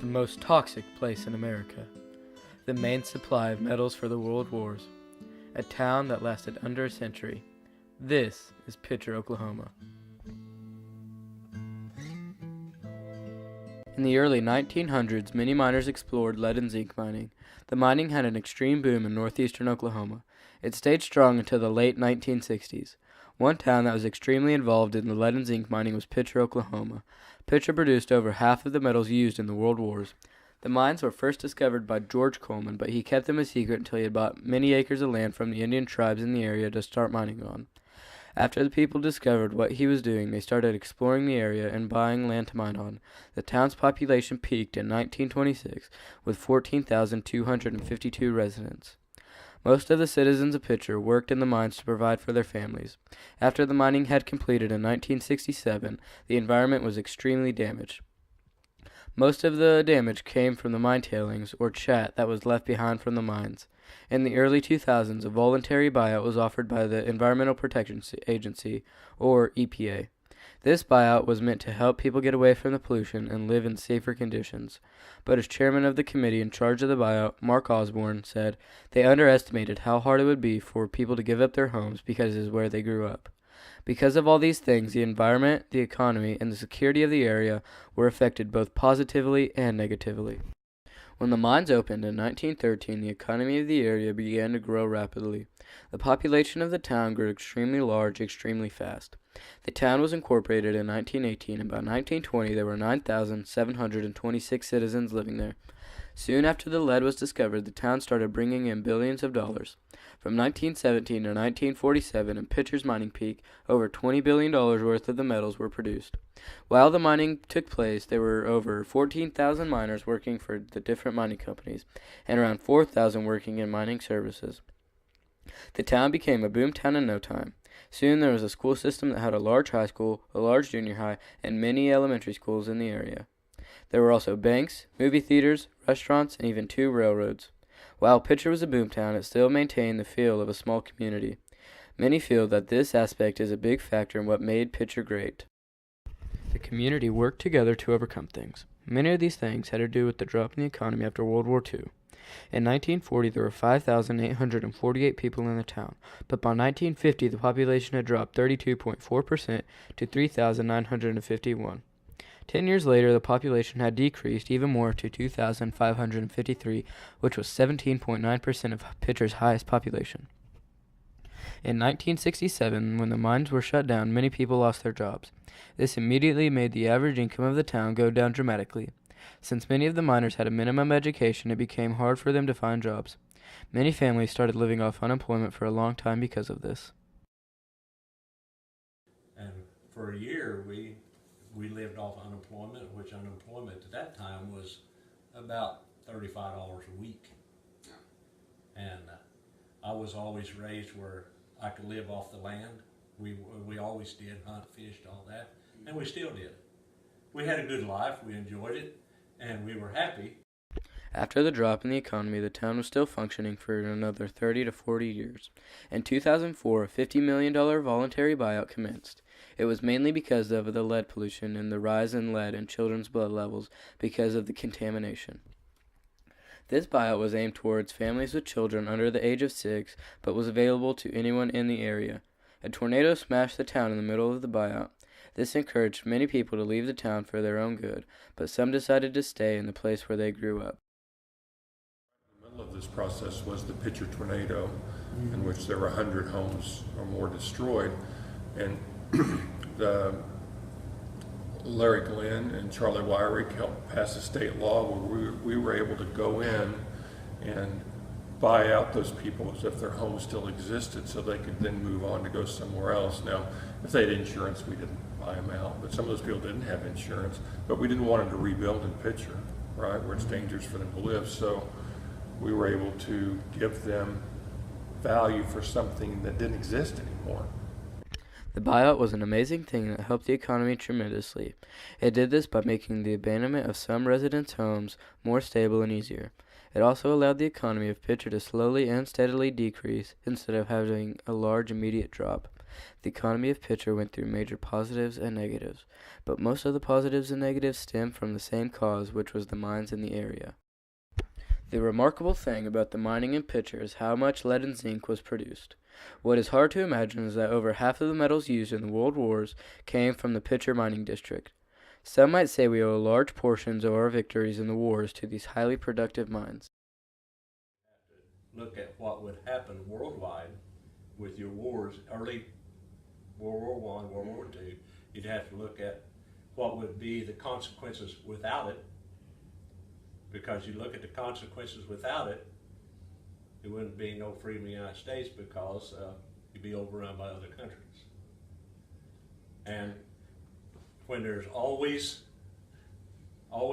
the most toxic place in America, the main supply of metals for the world wars, a town that lasted under a century. This is Picher, Oklahoma. In the early 1900s, many miners explored lead and zinc mining. The mining had an extreme boom in northeastern Oklahoma. It stayed strong until the late 1960s. One town that was extremely involved in the lead and zinc mining was Picher, Oklahoma. Picher produced over half of the metals used in the world wars. The mines were first discovered by George Coleman, but he kept them a secret until he had bought many acres of land from the Indian tribes in the area to start mining on. After the people discovered what he was doing, they started exploring the area and buying land to mine on. The town's population peaked in 1926 with 14,252 residents. Most of the citizens of Picher worked in the mines to provide for their families. After the mining had completed in 1967, the environment was extremely damaged. Most of the damage came from the mine tailings, or chat, that was left behind from the mines. In the early 2000s, a voluntary buyout was offered by the Environmental Protection Agency, or EPA. This buyout was meant to help people get away from the pollution and live in safer conditions. But as chairman of the committee in charge of the buyout, Mark Osborne, said they underestimated how hard it would be for people to give up their homes because it is where they grew up. Because of all these things, the environment, the economy, and the security of the area were affected both positively and negatively. When the mines opened in 1913, the economy of the area began to grow rapidly. The population of the town grew extremely large, extremely fast. The town was incorporated in 1918, and by 1920 there were 9,726 citizens living there. Soon after the lead was discovered, the town started bringing in billions of dollars. From 1917 to 1947, in Picher's mining peak, over $20 billion worth of the metals were produced. While the mining took place, there were over 14,000 miners working for the different mining companies, and around 4,000 working in mining services. The town became a boom town in no time. Soon there was a school system that had a large high school, a large junior high, and many elementary schools in the area. There were also banks, movie theaters, restaurants, and even 2 railroads. While Picher was a boomtown, it still maintained the feel of a small community. Many feel that this aspect is a big factor in what made Picher great. The community worked together to overcome things. Many of these things had to do with the drop in the economy after World War II. In 1940, there were 5,848 people in the town, but by 1950, the population had dropped 32.4% to 3,951. 10 years later, the population had decreased even more to 2,553, which was 17.9% of Picher's highest population. In 1967, when the mines were shut down, many people lost their jobs. This immediately made the average income of the town go down dramatically. Since many of the miners had a minimum education, it became hard for them to find jobs. Many families started living off unemployment for a long time because of this. And for a year, we lived off unemployment, which unemployment at that time was about $35 a week. And I was always raised where I could live off the land. We always did hunt, fished, all that, and we still did. We had a good life, we enjoyed it, and we were happy. After the drop in the economy, the town was still functioning for another 30 to 40 years. In 2004, a $50 million voluntary buyout commenced. It was mainly because of the lead pollution and the rise in lead in children's blood levels because of the contamination. This buyout was aimed towards families with children under the age of 6, but was available to anyone in the area. A tornado smashed the town in the middle of the buyout. This encouraged many people to leave the town for their own good, but some decided to stay in the place where they grew up. In the middle of this process was the Picher tornado, in which there were 100 homes or more destroyed, and Larry Glenn and Charlie Wyrick helped pass a state law where we were able to go in and buy out those people as if their home still existed, so they could then move on to go somewhere else. Now, if they had insurance, we didn't buy them out, but some of those people didn't have insurance, but we didn't want them to rebuild in Picher, right, where it's dangerous for them to live, so we were able to give them value for something that didn't exist anymore. The buyout was an amazing thing that helped the economy tremendously. It did this by making the abandonment of some residents' homes more stable and easier. It also allowed the economy of Picher to slowly and steadily decrease instead of having a large immediate drop. The economy of Picher went through major positives and negatives, but most of the positives and negatives stem from the same cause, which was the mines in the area. The remarkable thing about the mining in Picher is how much lead and zinc was produced. What is hard to imagine is that over half of the metals used in the World Wars came from the Picher mining district. Some might say we owe large portions of our victories in the wars to these highly productive mines. Look at what would happen worldwide with your wars, early World War I, World War II. You'd have to look at what would be the consequences without it, because you look at the consequences without it, there wouldn't be no freedom in the United States, because you'd be overrun by other countries. And when there's always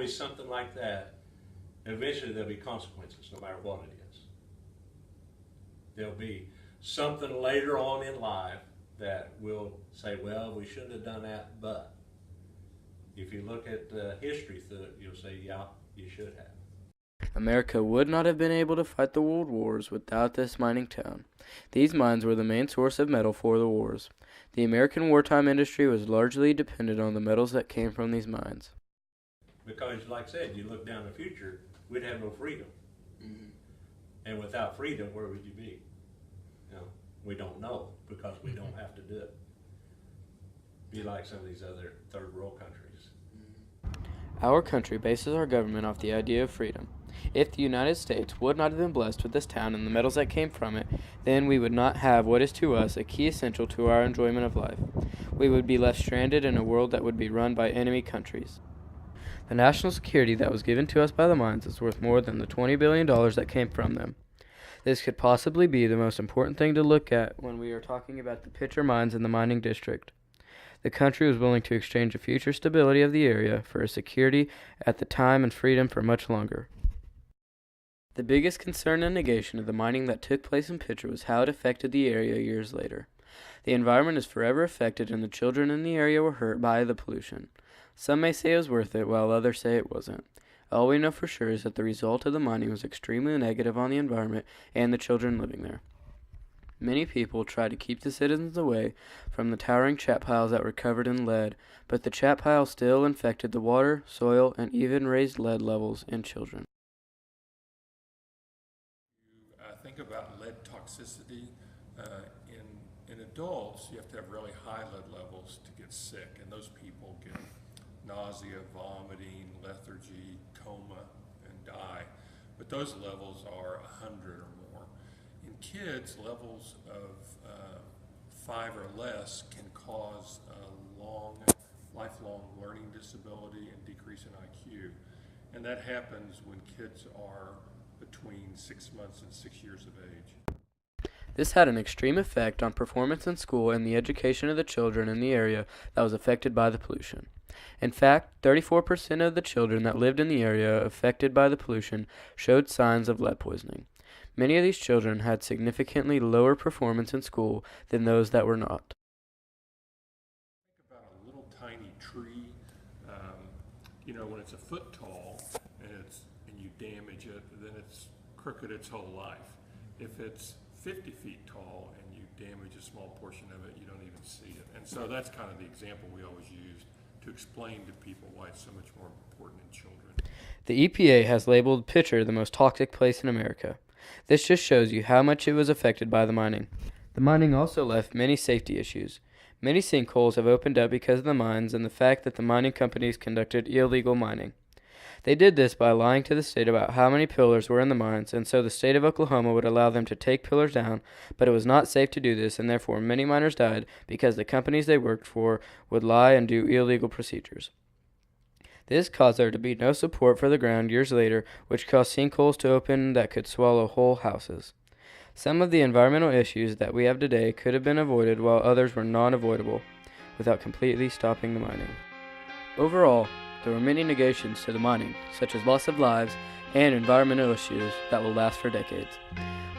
something like that, eventually there'll be consequences, no matter what it is. There'll be something later on in life that will say, well, we shouldn't have done that, but if you look at history through it, you'll say, yeah, you should have. America would not have been able to fight the world wars without this mining town. These mines were the main source of metal for the wars. The American wartime industry was largely dependent on the metals that came from these mines. Because, like I said, you look down the future, we'd have no freedom. Mm-hmm. And without freedom, where would you be? You know, we don't know, because we don't have to do it. Be like some of these other third world countries. Our country bases our government off the idea of freedom. If the United States would not have been blessed with this town and the metals that came from it, then we would not have what is to us a key essential to our enjoyment of life. We would be left stranded in a world that would be run by enemy countries. The national security that was given to us by the mines is worth more than the $20 billion that came from them. This could possibly be the most important thing to look at when we are talking about the Picher mines in the mining district. The country was willing to exchange the future stability of the area for a security at the time and freedom for much longer. The biggest concern and negation of the mining that took place in Picher was how it affected the area years later. The environment is forever affected, and the children in the area were hurt by the pollution. Some may say it was worth it, while others say it wasn't. All we know for sure is that the result of the mining was extremely negative on the environment and the children living there. Many people tried to keep the citizens away from the towering chat piles that were covered in lead, but the chat pile still infected the water, soil, and even raised lead levels in children. Think about lead toxicity. In adults, you have to have really high lead levels to get sick, and those people get nausea, vomiting, lethargy, coma, and die. But those levels are 100 or more. In kids, levels of 5 or less can cause a lifelong learning disability and decrease in IQ. And that happens when kids are between 6 months and 6 years of age. This had an extreme effect on performance in school and the education of the children in the area that was affected by the pollution. In fact, 34% of the children that lived in the area affected by the pollution showed signs of lead poisoning. Many of these children had significantly lower performance in school than those that were not. Think about a little tiny tree, when it's a foot tall and you damage it, then it's crooked its whole life. If it's 50 feet tall and you damage a small portion of it, you don't even see it. And so that's kind of the example we always use to explain to people why it's so much more important in children. The EPA has labeled Picher the most toxic place in America. This just shows you how much it was affected by the mining. The mining also left many safety issues. Many sinkholes have opened up because of the mines and the fact that the mining companies conducted illegal mining. They did this by lying to the state about how many pillars were in the mines, and so the state of Oklahoma would allow them to take pillars down, but it was not safe to do this, and therefore many miners died because the companies they worked for would lie and do illegal procedures. This caused there to be no support for the ground years later, which caused sinkholes to open that could swallow whole houses. Some of the environmental issues that we have today could have been avoided, while others were non-avoidable, without completely stopping the mining. Overall, there were many negations to the mining, such as loss of lives and environmental issues that will last for decades.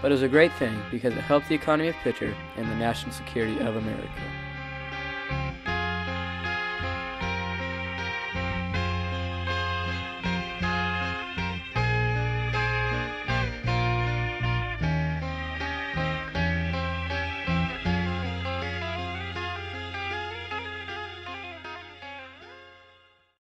But it was a great thing because it helped the economy of Picher and the national security of America.